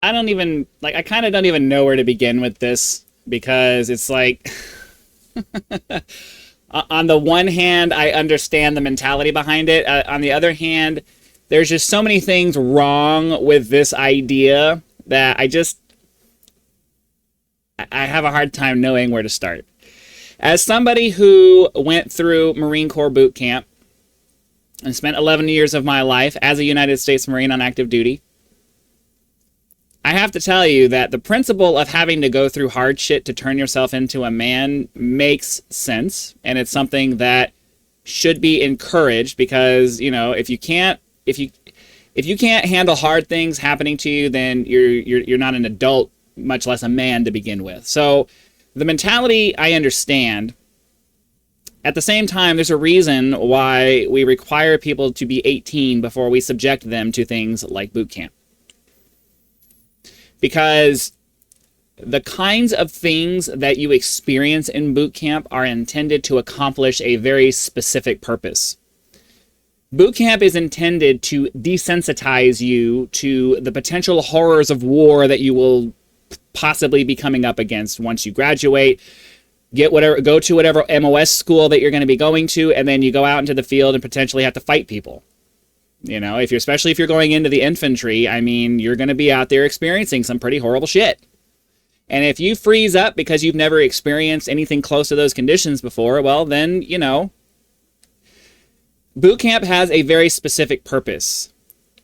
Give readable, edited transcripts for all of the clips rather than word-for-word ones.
I don't even, like, I kind of don't even know where to begin with this, because it's like, on the one hand, I understand the mentality behind it. On the other hand, there's just so many things wrong with this idea that I have a hard time knowing where to start. As somebody who went through Marine Corps boot camp and spent 11 years of my life as a United States Marine on active duty, I have to tell you that the principle of having to go through hard shit to turn yourself into a man makes sense, and it's something that should be encouraged, because, you know, if you can't handle hard things happening to you, then you're not an adult, much less a man to begin with. So the mentality I understand. At the same time, there's a reason why we require people to be 18 before we subject them to things like boot camp. Because the kinds of things that you experience in boot camp are intended to accomplish a very specific purpose. Boot camp is intended to desensitize you to the potential horrors of war that you will possibly be coming up against once you graduate, go to whatever MOS school that you're going to be going to, and then you go out into the field and potentially have to fight people. You know, especially if you're going into the infantry, I mean, you're going to be out there experiencing some pretty horrible shit. And if you freeze up because you've never experienced anything close to those conditions before, well, then, you know, boot camp has a very specific purpose.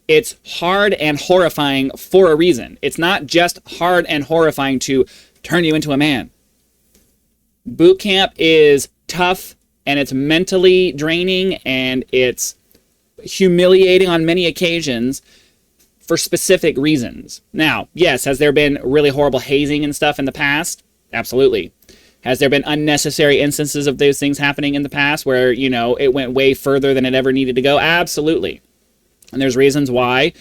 It's hard and horrifying for a reason. It's not just hard and horrifying to turn you into a man. Boot camp is tough, and it's mentally draining, and it's humiliating on many occasions for specific reasons. Now, yes, has there been really horrible hazing and stuff in the past? Absolutely. Has there been unnecessary instances of those things happening in the past where, you know, it went way further than it ever needed to go? Absolutely. And there's reasons why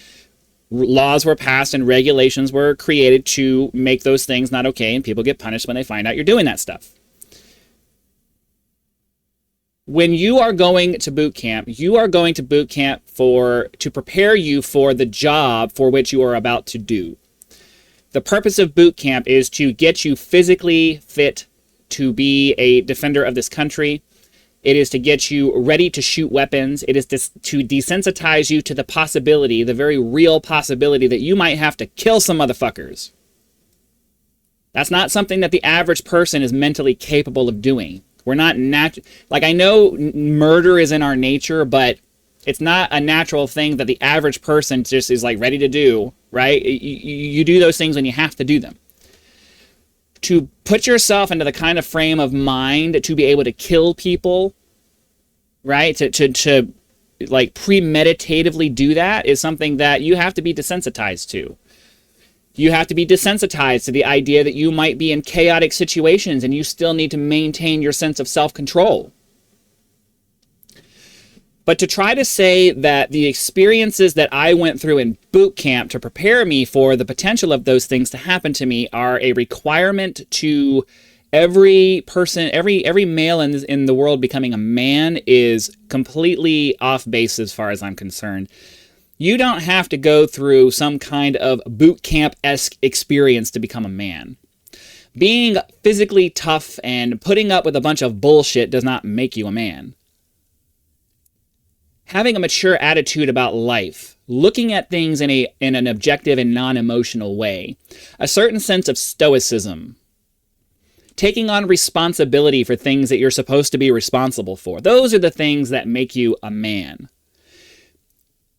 laws were passed and regulations were created to make those things not okay, and people get punished when they find out you're doing that stuff. When you are going to boot camp, you are going to boot camp to prepare you for the job for which you are about to do. The purpose of boot camp is to get you physically fit to be a defender of this country. It is to get you ready to shoot weapons. It is to desensitize you to the possibility, the very real possibility, that you might have to kill some motherfuckers. That's not something that the average person is mentally capable of doing. We're not like, I know murder is in our nature, but it's not a natural thing that the average person just is like ready to do, right? You do those things when you have to do them. To put yourself into the kind of frame of mind to be able to kill people, right? To like premeditatively do that is something that you have to be desensitized to. You have to be desensitized to the idea that you might be in chaotic situations and you still need to maintain your sense of self-control. But to try to say that the experiences that I went through in boot camp to prepare me for the potential of those things to happen to me are a requirement to every person, every male in the world becoming a man is completely off base as far as I'm concerned. You don't have to go through some kind of boot camp-esque experience to become a man. Being physically tough and putting up with a bunch of bullshit does not make you a man. Having a mature attitude about life, looking at things in an objective and non-emotional way, a certain sense of stoicism, taking on responsibility for things that you're supposed to be responsible for, those are the things that make you a man.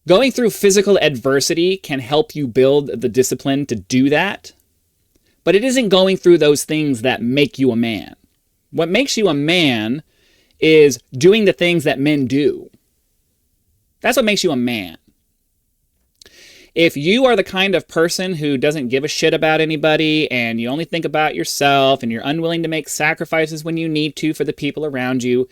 Going through physical adversity can help you build the discipline to do that, but it isn't going through those things that make you a man. What makes you a man is doing the things that men do. That's what makes you a man. If you are the kind of person who doesn't give a shit about anybody and you only think about yourself and you're unwilling to make sacrifices when you need to for the people around you,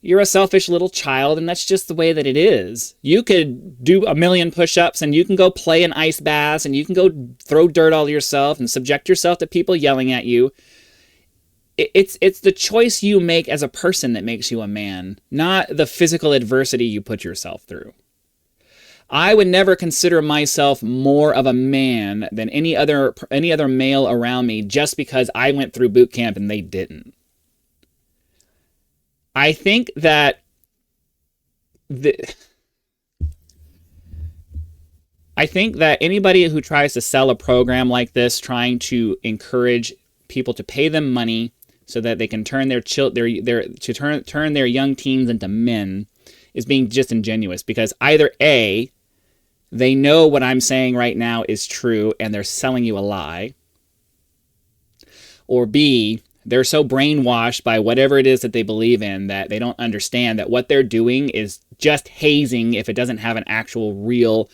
you're a selfish little child, and that's just the way that it is. You could do 1,000,000 push-ups, and you can go play in ice baths, and you can go throw dirt all yourself and subject yourself to people yelling at you. It's the choice you make as a person that makes you a man, not the physical adversity you put yourself through. I would never consider myself more of a man than any other male around me just because I went through boot camp and they didn't. I think that anybody who tries to sell a program like this, trying to encourage people to pay them money so that they can turn their young teens into men, is being disingenuous, because either A, they know what I'm saying right now is true and they're selling you a lie, or B, they're so brainwashed by whatever it is that they believe in that they don't understand that what they're doing is just hazing if it doesn't have an actual real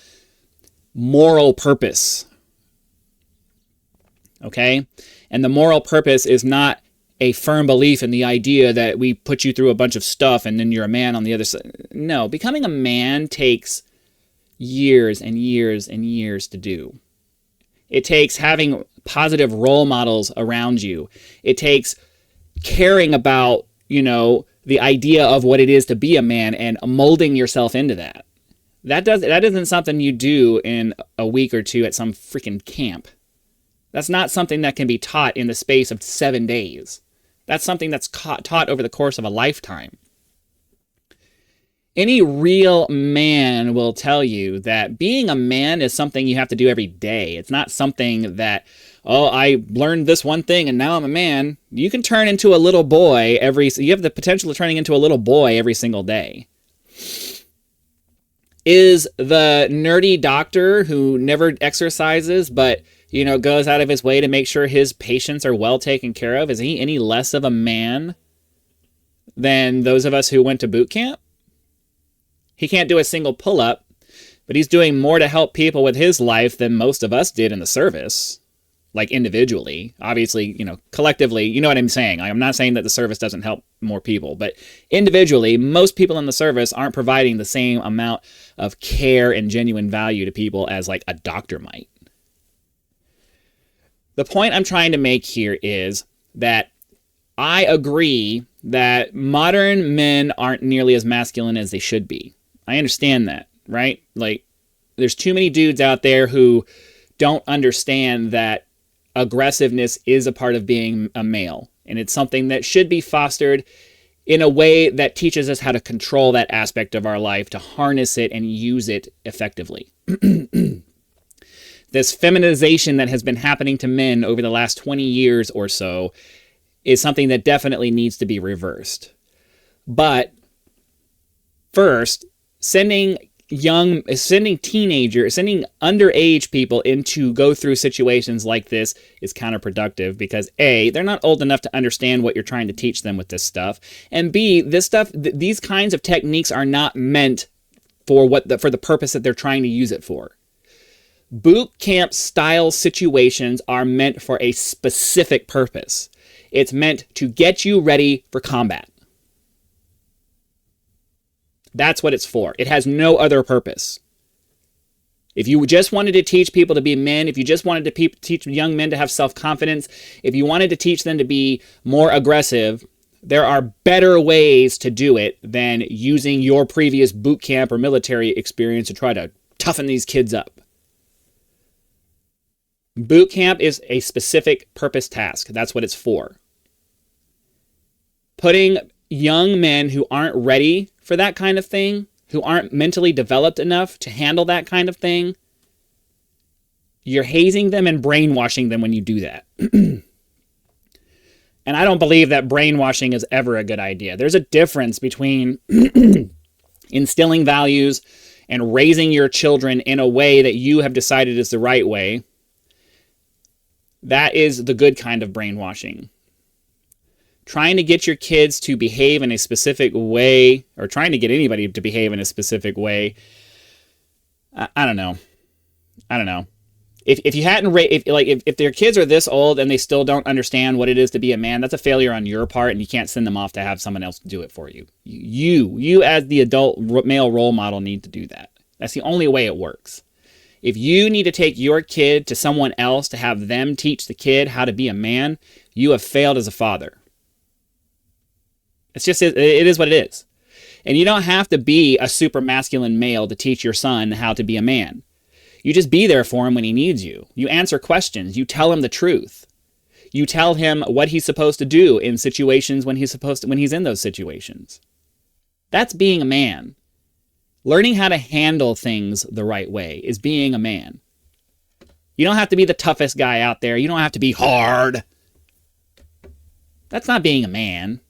moral purpose. Okay? And the moral purpose is not a firm belief in the idea that we put you through a bunch of stuff and then you're a man on the other side. No, becoming a man takes years and years and years to do. It takes having positive role models around you. It takes caring about, the idea of what it is to be a man and molding yourself into that. That isn't something you do in a week or two at some freaking camp. That's not something that can be taught in the space of 7 days. That's something that's taught over the course of a lifetime. Any real man will tell you that being a man is something you have to do every day. It's not something that, I learned this one thing and now I'm a man. You can turn into a little boy you have the potential of turning into a little boy every single day. Is the nerdy doctor who never exercises but, goes out of his way to make sure his patients are well taken care of, is he any less of a man than those of us who went to boot camp? He can't do a single pull-up, but he's doing more to help people with his life than most of us did in the service, like individually. Obviously, collectively, you know what I'm saying. I'm not saying that the service doesn't help more people, but individually, most people in the service aren't providing the same amount of care and genuine value to people as like a doctor might. The point I'm trying to make here is that I agree that modern men aren't nearly as masculine as they should be. I understand that, right? Like, there's too many dudes out there who don't understand that aggressiveness is a part of being a male, and it's something that should be fostered in a way that teaches us how to control that aspect of our life, to harness it and use it effectively. This feminization that has been happening to men over the last 20 years or so is something that definitely needs to be reversed. But first, sending underage people to go through situations like this is counterproductive, because A, they're not old enough to understand what you're trying to teach them with this stuff, and B, these kinds of techniques are not meant for the purpose that they're trying to use it for. Boot camp style situations are meant for a specific purpose. It's meant to get you ready for combat. That's what it's for. It has no other purpose. If you just wanted to teach people to be men, if you just wanted to teach young men to have self-confidence, if you wanted to teach them to be more aggressive, there are better ways to do it than using your previous boot camp or military experience to try to toughen these kids up. Boot camp is a specific purpose task. That's what it's for. Putting young men who aren't ready for that kind of thing, who aren't mentally developed enough to handle that kind of thing, you're hazing them and brainwashing them when you do that. And I don't believe that brainwashing is ever a good idea. There's a difference between instilling values and raising your children in a way that you have decided is the right way. That is the good kind of brainwashing. Trying to get your kids to behave in a specific way, or trying to get anybody to behave in a specific way, I don't know. If you hadn't if their kids are this old and they still don't understand what it is to be a man, that's a failure on your part, and you can't send them off to have someone else do it for you. You as the adult male role model need to do that. That's the only way it works. If you need to take your kid to someone else to have them teach the kid how to be a man, you have failed as a father. It is what it is. And you don't have to be a super masculine male to teach your son how to be a man. You just be there for him when he needs you. You answer questions. You tell him the truth. You tell him what he's supposed to do in situations when he's in those situations. That's being a man. Learning how to handle things the right way is being a man. You don't have to be the toughest guy out there. You don't have to be hard. That's not being a man.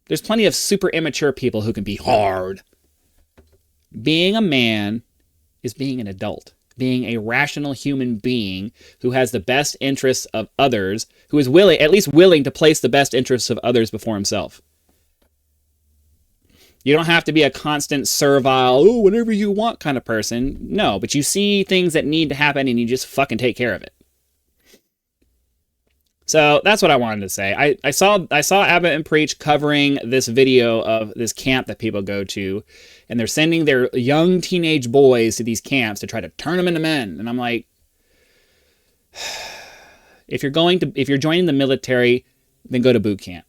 There's plenty of super immature people who can be hard. Being a man is being an adult, being a rational human being who has the best interests of others, who is at least willing to place the best interests of others before himself. You don't have to be a constant servile, oh, whatever you want kind of person. No, but you see things that need to happen and you just fucking take care of it. So that's what I wanted to say. I saw Abbott and Preach covering this video of this camp that people go to, and they're sending their young teenage boys to these camps to try to turn them into men. And I'm like, if you're joining the military, then go to boot camp.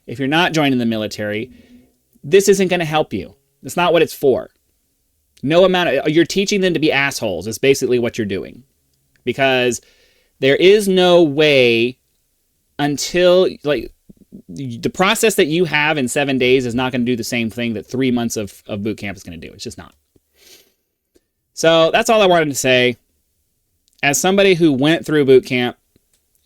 If you're not joining the military, this isn't going to help you. That's not what it's for. You're teaching them to be assholes is basically what you're doing. Because there is no way until, like, the process that you have in 7 days is not going to do the same thing that 3 months of boot camp is going to do. It's just not. So that's all I wanted to say. As somebody who went through boot camp,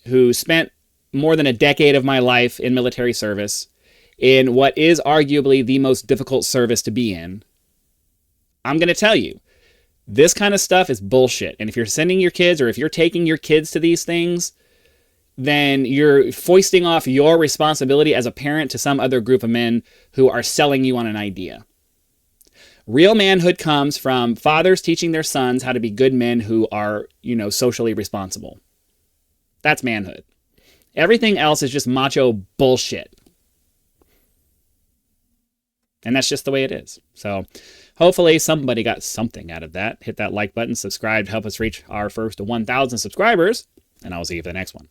who spent more than a decade of my life in military service, in what is arguably the most difficult service to be in, I'm going to tell you, this kind of stuff is bullshit. And if you're sending your kids, or if you're taking your kids to these things, then you're foisting off your responsibility as a parent to some other group of men who are selling you on an idea. Real manhood comes from fathers teaching their sons how to be good men who are, socially responsible. That's manhood. Everything else is just macho bullshit. And that's just the way it is. So hopefully somebody got something out of that. Hit that like button, subscribe to help us reach our first 1,000 subscribers, and I'll see you for the next one.